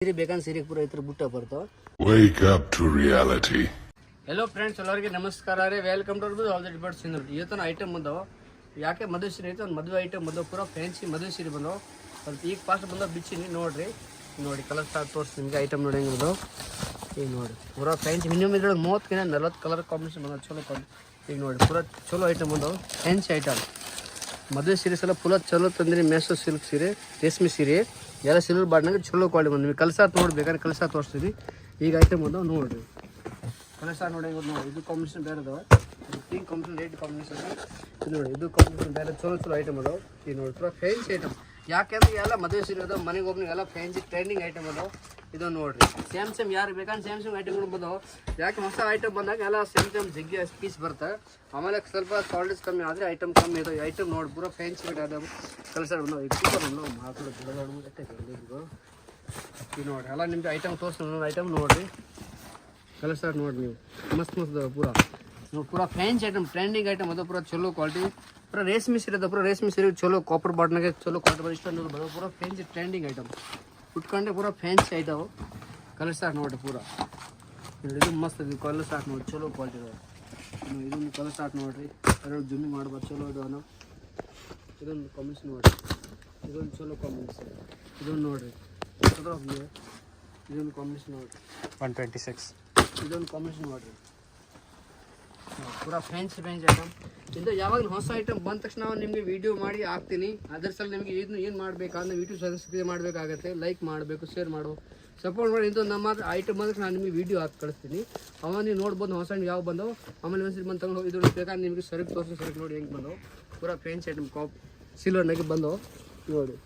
ಸೀರೆ ಬೇಕಂದ್ರೆ ಸೀರೆಗೆ ಪೂರ ಇತರ ಬುಟ್ಟ ಬರ್ತಾವ. Wake up to reality. Hello friends, ಎಲ್ಲರಿಗೆ ನಮಸ್ಕಾರ ರೀ. Welcome to all the debates. ಇವತ್ತು ಐಟಮ್ ಬಂದವ. ಯಾಕೆ ಮದುವೆ ಸೀರೆ ಐತೆ, ಒಂದು ಮದುವೆ ಐಟಮ್ ಬಂದವ. ಪೂರ ಫ್ಯಾನ್ಸಿ ಮದುವೆ ಸೀರೆ ಬಂದವ. ಸ್ವಲ್ಪ ಈಗ ಫಾಸ್ಟ್ ಬಂದವ ಬಿಚ್ಚಿನಿ ನೋಡ್ರಿ. ನೋಡಿ ಕಲರ್ ಸ್ಟಾರ್ಟ್ ತೋರಿಸಿ ನಿಮಗೆ ಐಟಮ್ ನೋಡಿ ಹೆಂಗೆ ಬಂದವ. ಈಗ ನೋಡಿ ಪೂರ ಫ್ಯಾನ್ಸಿ ಮಿನಿಮಮ್ ಇದ್ರೊಳಗೆ 30-40 ಕಲರ್ ಕಾಂಬಿನೇಷನ್ ಬಂದವ. ಚಲೋ ಈಗ ನೋಡಿ ಪೂರ ಚಲೋ ಐಟಮ್ ಬಂದವ. ಫ್ಯಾನ್ಸಿ ಐಟಮ್ ಮದುವೆ ಸೀರೆ ಸಲ ಪೂರ ಚಲೋ ತಂದಿರಿ. ಮೆಸೋ ಸಿಲ್ಕ್ ಸೀರೆ, ರೇಷ್ಮೆ ಸೀರೆ ಎಲ್ಲ ಸಿಲ್ವರ್ ಬಾಡ್ನಾಗ ಚಲೋ ಕ್ವಾಲಿಟಿ ಬಂದು ನಿಮಗೆ ಕಲಸ ನೋಡ್ಬೇಕಾದ್ರೆ ಕಲಸ ತೋರಿಸ್ತೀವಿ. ಈಗ ಐಟಮ್ ಬಂದವ ನೋಡಿರಿ. ಕಲಸ ನೋಡಿ ನೋಡಿ ಇದು ಕಾಂಬಿನೇಷನ್ ಬೇರೆ ಅದಾವ. Pink combination, red combination. ಇದು ನೋಡಿ ಇದು ಕಾಂಬಿನೇಷನ್ ಬೇರೆ ಚಲೋ ಐಟಮ್ ಅದಾವ. ಈಗ ನೋಡಿ ಪೂರ ಫ್ಯಾನ್ಸಿ ಐಟಮ್. ಯಾಕೆಂದ್ರೆ ಎಲ್ಲ ಮದುವೆ ಸೀರೆ ಅದಾವ, ಮನೆಗೆ ಒಬ್ಬನಿಗೆ ಎಲ್ಲ ಫ್ಯಾನ್ಸಿ ಟ್ರೆಂಡಿಂಗ್ ಐಟಮ್ ಅದಾವ. ಇದನ್ನು ನೋಡಿರಿ. ಸ್ಯಾಮ್ಸಂಗ್ ಯಾರು ಬೇಕಂದ್ರೆ ಸ್ಯಾಮ್ಸಂಗ್ ಐಟಮ್ಗಳು ಬಂದವು. ಯಾಕೆ ಹೊಸ ಐಟಮ್ ಬಂದಾಗ ಎಲ್ಲ ಸ್ಯಾಮ್ಸಂಗ್ ಜಗ್ಗಿ ಪೀಸ್ ಬರ್ತವೆ. ಆಮೇಲೆ ಸ್ವಲ್ಪ ಕ್ವಾಲಿಟೀಸ್ ಕಮ್ಮಿ ಆದರೆ ಐಟಮ್ ಕಮ್ಮಿ ಇದಾವೆ. ಐಟಮ್ ನೋಡಿ ಪೂರ ಫ್ಯಾನ್ಸಿ ಬೇಡ ಅದಾವ. ಕಲಸ ಬಂದವು. ಈಗ ಮಾತಾಡೋ ಈಗ ನೋಡಿ ಎಲ್ಲ ನಿಮ್ಗೆ ಐಟಮ್ ತೋರಿಸ್ತೀನಿ. ಐಟಮ್ ನೋಡಿರಿ, ಕಲಸ ನೋಡಿ ನೀವು ಮಸ್ತ್ ಅದಾವ ಪೂರ. ನೀವು ಪೂರ ಫ್ಯಾನ್ಸಿ ಐಟಮ್, ಟ್ರೆಂಡಿಂಗ್ ಐಟಮ್ ಅದು. ಪೂರ ಚಲೋ ಕ್ವಾಲಿಟಿ. ಪೂರ ರೇಷ್ಮೆ ಸೀರೆ ಅದ. ಪೂರ ರೇಷ್ಮೆ ಸೀರೆ ಚಲೋ ಕಾಪರ್ ಬಾಟ್ನಾಗೆ ಚಲೋ ಕ್ವಾಲಿಟಿ ಬಂದು ಇಷ್ಟೊಂದು ಬರೋದು. ಪೂರ ಫ್ಯಾನ್ಸಿ ಟ್ರೆಂಡಿಂಗ್ ಐಟಮ್ ಉಟ್ಕೊಂಡೆ ಪೂರ ಫ್ಯಾನ್ಸಿ ಐತಾವೆ. ಕಲರ್ ಸ್ಟಾರ್ಟ್ ನೋಡಿರಿ ಪೂರ. ಇದು ಮಸ್ತ್ ಇದು ಕಲರ್ ಸ್ಟಾರ್ಟ್ ನೋಡಿ ಚಲೋ ಕ್ವಾಲಿಟಿ ಇದಾವೆ. ಇದೊಂದು ಕಲರ್ ಸ್ಟಾರ್ಟ್ ನೋಡಿರಿ. ಎರಡು ಜುಮ್ಮಿಂಗ್ ಮಾಡ್ಬೋದು ಚಲೋ ಇದಾವೆ. ಇದೊಂದು ಕಾಂಬಿನೇಷನ್ ನೋಡಿರಿ. ಇದೊಂದು ಚಲೋ ಕಾಂಬಿನೇಷನ್. ಇದೊಂದು ನೋಡಿರಿ. ಇದೊಂದು ಕಾಂಬಿನೇಷನ್ ನೋಡಿರಿ. 126. ಇದೊಂದು ಕಾಂಬಿನೇಷನ್ ನೋಡಿರಿ. ಪೂರ ಫ್ಯಾನ್ಸಿ ಐಟಮ್ ಇದು. ಯಾವಾಗ ಹೊಸ ಐಟಮ್ ಬಂದ ತಕ್ಷಣ ನಿಮಗೆ ವಿಡಿಯೋ ಮಾಡಿ ಹಾಕ್ತೀನಿ. ಅದ್ರ ಸಲ ನಿಮಗೆ ಇದನ್ನು ಏನು ಮಾಡಬೇಕಂದ್ರೆ ಯೂಟ್ಯೂಬ್ ಸಬ್ಸ್ಕ್ರೈಬ್ ಮಾಡಬೇಕಾಗತ್ತೆ, ಲೈಕ್ ಮಾಡಬೇಕು, ಶೇರ್ ಮಾಡು, ಸಪೋರ್ಟ್ ಮಾಡಿ. ಇದು ನಮ್ಮ ಐಟಮ್ ಬಂದಕ್ಕೆ ನಾನು ನಿಮಗೆ ವಿಡಿಯೋ ಹಾಕಿ ಕಳಿಸ್ತೀನಿ. ಅವಾಗ ನೀವು ನೋಡ್ಬೋದು ಹೊಸ ಯಾವ ಬಂದವು. ಆಮೇಲೆ ಒಂದ್ಸರಿ ಬಂದು ತಗೊಂಡು ಇದು ಬೇಕಾದ್ರೆ ನಿಮಗೆ ಸರಿಗೆ ತೋರಿಸಿ ಸರಿಗೆ ನೋಡಿ ಹೆಂಗೆ ಬಂದವು. ಪೂರ ಫ್ಯಾನ್ಸಿ ಐಟಮ್ ಸಿಲ್ವರ್ನಾಗೆ ಬಂದವು ನೋಡಿ.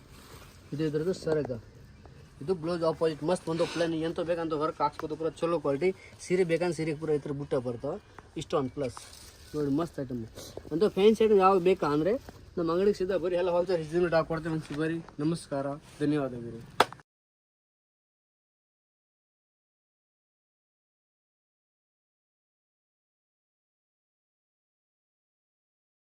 ಇದು ಇದ್ರದ್ದು ಸರಗ. ಇದು ಬ್ಲೌಸ್ ಆಪೋಸಿಟ್ ಮಸ್ತ್ ಬಂದು ಪ್ಲೇನ್ ಎಂತ ಬೇಕಂತ ವರ್ಕ್ ಹಾಕ್ಸ್ಬೋದು. ಪೂರ ಚಲೋ ಕ್ವಾಲಿಟಿ. ಸೀರೆ ಬೇಕಂದ್ರೆ ಸೀರೆಗೆ ಪೂರ ಇತರ ಬುಟ್ಟ ಬರ್ತಾವೆ. ಇಷ್ಟು ಒಂದು ಪ್ಲಸ್ ನೋಡಿ ಮಸ್ತ್ ಐಟಮ್. ಒಂದು ಫ್ಯಾನ್ಸಿ ಐಟಮ್ ಯಾವಾಗ ಬೇಕಾ ಅಂದರೆ ನಮ್ಮ ಅಂಗಡಿಗೆ ಸಿದ್ಧ ಬರೀ ಎಲ್ಲ ಹೋಗ್ತಾರೆ. ರಿಸ್ಯೂಮೆಂಟ್ ಹಾಕೊಡ್ತೇವೆ. ಒಂದು ಬರೀ. ನಮಸ್ಕಾರ, ಧನ್ಯವಾದಗಳು.